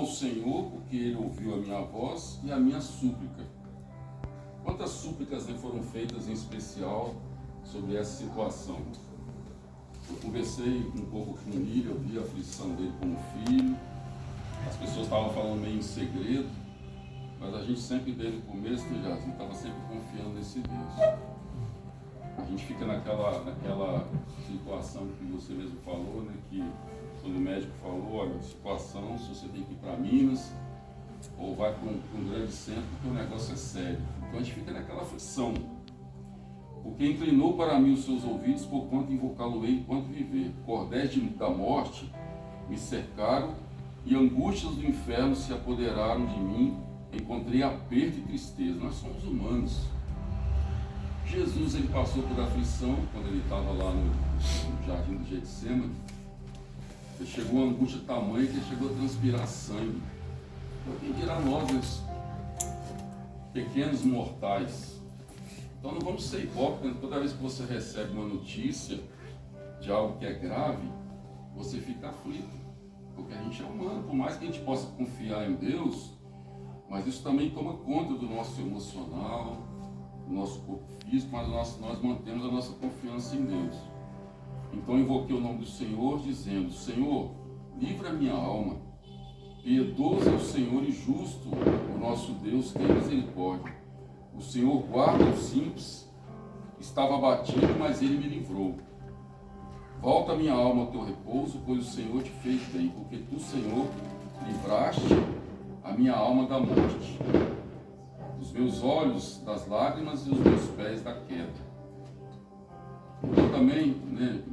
ao Senhor, porque Ele ouviu a minha voz e a minha súplica. Quantas súplicas foram feitas em especial sobre essa situação? Eu conversei um pouco com o Miriam, eu vi a aflição dele como filho. As pessoas estavam falando meio em segredo, mas a gente sempre, desde o começo, Jazinho, estava sempre confiando nesse Deus. A gente fica naquela situação que você mesmo falou, né, que quando o médico falou, olha, situação, se você tem que ir para Minas, ou vai para um grande centro, porque o negócio é sério. Então a gente fica naquela aflição. Porque inclinou para mim os seus ouvidos, porquanto invocá-lo-ei enquanto viver. Cordéis da morte me cercaram, e angústias do inferno se apoderaram de mim. Encontrei aperto e tristeza. Nós somos humanos. Jesus, ele passou por aflição quando ele estava lá no jardim do Getsemane. Ele chegou a angústia tamanha que ele chegou a transpirar sangue. Então, quem dirá nós, pequenos mortais? Então não vamos ser hipócritas. Toda vez que você recebe uma notícia de algo que é grave, você fica aflito, porque a gente é humano. Por mais que a gente possa confiar em Deus, mas isso também toma conta do nosso emocional, do nosso corpo físico, mas nós mantemos a nossa confiança em Deus. Então invoquei o nome do Senhor, dizendo: Senhor, livra a minha alma. Piedoso é o Senhor e justo, o nosso Deus, tem misericórdia. O Senhor guarda os simples. Estava abatido, mas Ele me livrou. Volta a minha alma ao teu repouso, pois o Senhor te fez bem, porque tu, Senhor, livraste a minha alma da morte, os meus olhos das lágrimas e os meus pés da queda. Então também, né,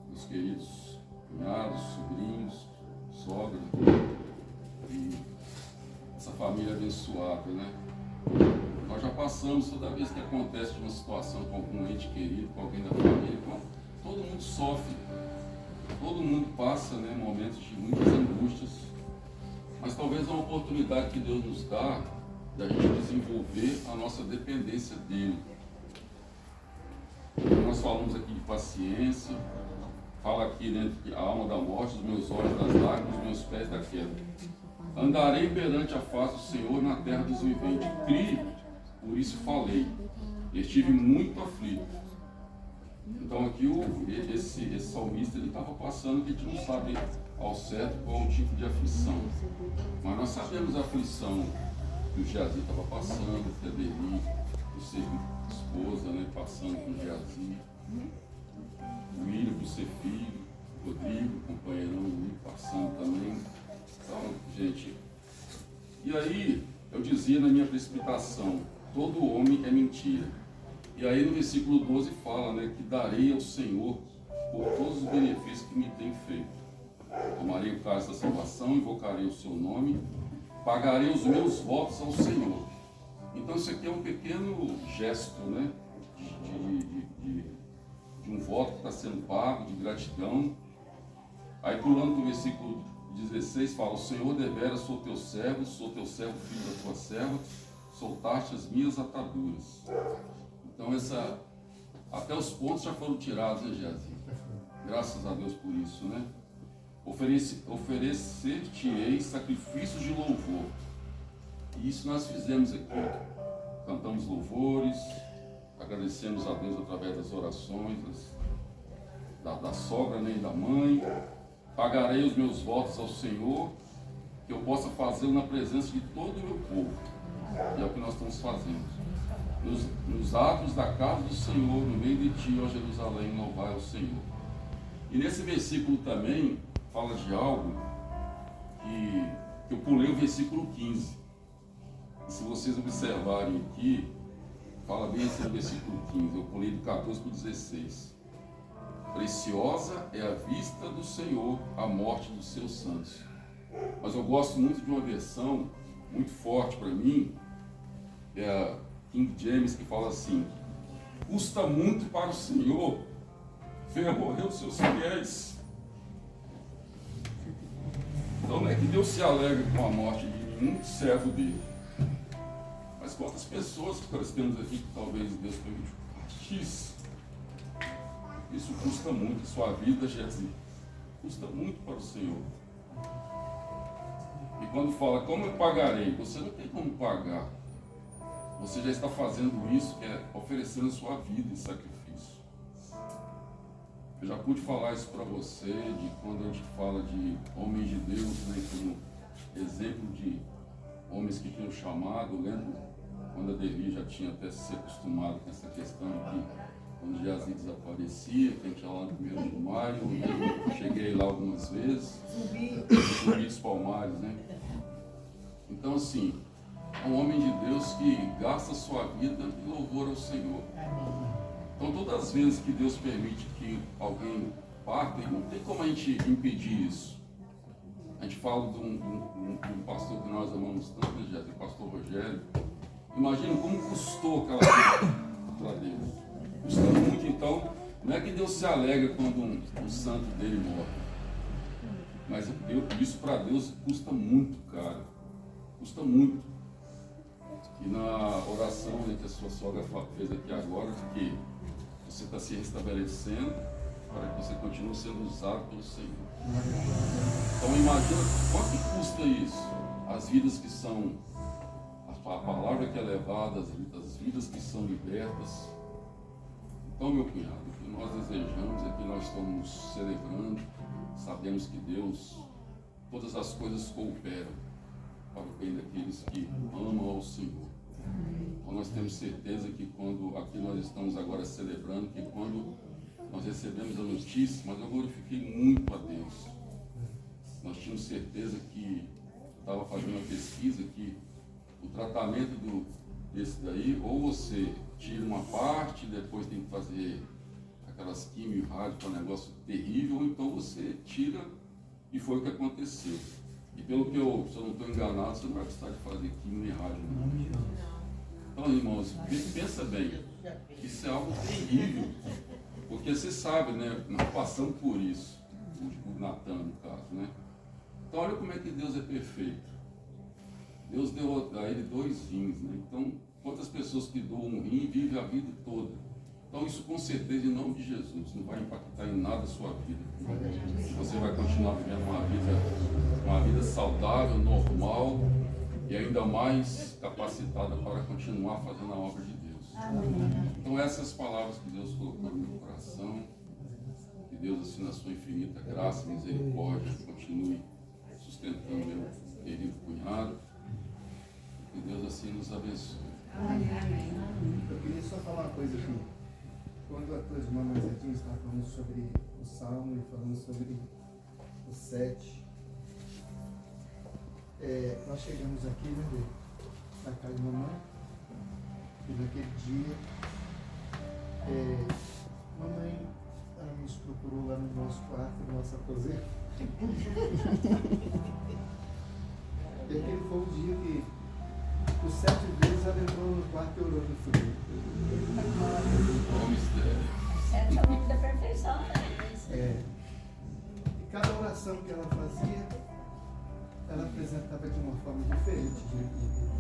meus queridos cunhados, sobrinhos, sogra, e essa família abençoada, né? Nós já passamos, toda vez que acontece uma situação com algum ente querido, com alguém da família, todo mundo sofre, todo mundo passa, né, momentos de muitas angústias, mas talvez é uma oportunidade que Deus nos dá da gente desenvolver a nossa dependência dEle. Nós falamos aqui de paciência, fala aqui dentro que a alma da morte, os meus olhos das lágrimas, os meus pés da queda. Andarei perante a face do Senhor na terra dos viventes. Criei, por isso falei. Estive muito aflito. Então aqui esse salmista ele estava passando, que a gente não sabe ao certo qual o tipo de aflição. Mas nós sabemos a aflição que o Geazi estava passando, que a Deli, por ser esposa, né, passando com o Geazi. O William por ser filho, o Rodrigo, companheirão dele, passando também. Então, gente, e aí eu dizia na minha precipitação, todo homem é mentira. E aí no versículo 12 fala, né, que darei ao Senhor por todos os benefícios que me tem feito. Tomarei o cálice da salvação, invocarei o seu nome, pagarei os meus votos ao Senhor. Então isso aqui é um pequeno gesto, né, de um voto que está sendo pago, de gratidão. Aí pulando para o versículo 16 fala: o Senhor deveras sou teu servo filho da tua serva, soltaste as minhas ataduras. Então até os pontos já foram tirados, né, Geazi? Graças a Deus por isso, né? Oferecer-te-ei sacrifícios de louvor. E isso nós fizemos aqui. Cantamos louvores, agradecemos a Deus através das orações da sogra, né, e da mãe. Pagarei os meus votos ao Senhor, que eu possa fazê-lo na presença de todo o meu povo. E é o que nós estamos fazendo. Nos atos da casa do Senhor, no meio de ti, ó Jerusalém, louvai ao Senhor. E nesse versículo também fala de algo que eu pulei o versículo 15. E se vocês observarem aqui, fala bem esse versículo 15. Eu pulei do 14 para o 16. Preciosa é a vista do Senhor, a morte dos seus santos. Mas eu gosto muito de uma versão muito forte para mim, é a King James, que fala assim: custa muito para o Senhor ver morrer os seus fiéis. Então não é que Deus se alegra com a morte de nenhum servo dele, mas quantas pessoas que nós temos aqui que talvez Deus permite partisse. Isso custa muito, sua vida, Geazi, custa muito para o Senhor. E E quando fala, como eu pagarei? Você não tem como pagar. Você já está fazendo isso, que é oferecendo a sua vida em sacrifício. Eu já pude falar isso para você, de quando a gente fala de homens de Deus, né, como exemplo de homens que tinham chamado. Eu lembro quando a Devi já tinha até se acostumado com essa questão que quando Jazi desaparecia, que a gente ia lá no 1º de maio, eu cheguei lá algumas vezes, Zumbi dos Palmares, né? Então, assim, é um homem de Deus que gasta a sua vida em louvor ao Senhor. Então, todas as vezes que Deus permite que alguém parta, não tem como a gente impedir isso. A gente fala de um pastor que nós amamos tanto, né, o pastor Rogério. Imagina como custou aquela vida para Deus. Custou muito. Então, não é que Deus se alegra quando um santo dele morre. Mas isso para Deus custa muito caro. Custa muito. E na oração, né, que a sua sogra fez aqui agora, de que você está se restabelecendo para que você continue sendo usado pelo Senhor. Então imagina quanto que custa isso. As vidas que são, a palavra que é levada, as vidas que são libertas. Então, meu cunhado, o que nós desejamos é que nós estamos celebrando, sabemos que Deus, todas as coisas cooperam para o bem daqueles que amam ao Senhor. Então nós temos certeza que quando aqui nós estamos agora celebrando, que quando nós recebemos a notícia, mas eu glorifiquei muito a Deus. Nós tínhamos certeza que, eu estava fazendo uma pesquisa, que o tratamento desse daí, ou você tira uma parte, depois tem que fazer aquelas quimio e rádio, que é um negócio terrível, ou então você tira, e foi o que aconteceu. E pelo que se eu não estou enganado, você não vai precisar de fazer quimio e rádio. Não. Então, irmãos, pensa bem, isso é algo terrível, porque você sabe, né, nós passamos por isso, o Natan no caso, né? Então olha como é que Deus é perfeito. Deus deu a ele 2 rins, né? Então, quantas pessoas que doam um rim vivem a vida toda? Então isso com certeza, em nome de Jesus, não vai impactar em nada a sua vida. Você vai continuar vivendo uma vida saudável, normal, e ainda mais capacitada para continuar fazendo a obra de Deus. Então essas palavras que Deus colocou no meu coração, que Deus, assim, na sua infinita graça e misericórdia, continue sustentando meu querido cunhado, que Deus assim nos abençoe. Eu queria só falar uma coisa aqui. Quando a tua irmã mais aqui estava falando sobre o Salmo e falando sobre o 7, nós chegamos aqui, né, na casa de mamãe, e naquele dia, mamãe, ela nos procurou lá no nosso quarto, no nosso aposento. E aquele foi o dia que, por 7 vezes, ela entrou no quarto e orou no frio. Bom mistério. 7 é o nome da perfeição, né? E cada oração que ela fazia, ela apresentava de uma forma diferente diante de Deus.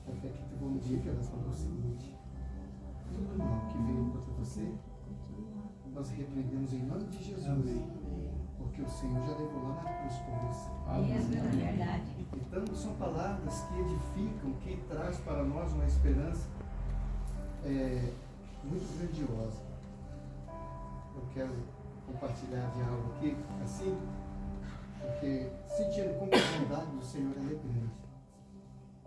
Até que teve um dia que ela falou o seguinte: todo mal que veio contra você, nós repreendemos em nome de Jesus. Amém. Porque o Senhor já levou lá na cruz por você. Isso é verdade. Então são palavras que edificam, que traz para nós uma esperança muito grandiosa. Eu quero compartilhar de algo aqui, assim, porque sentindo como a bondade do Senhor é grande.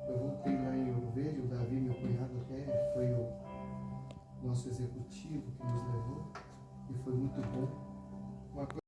Eu voltei lá em Ouro Verde, o Davi, meu cunhado, até foi o nosso executivo que nos levou, e foi muito bom. Uma coisa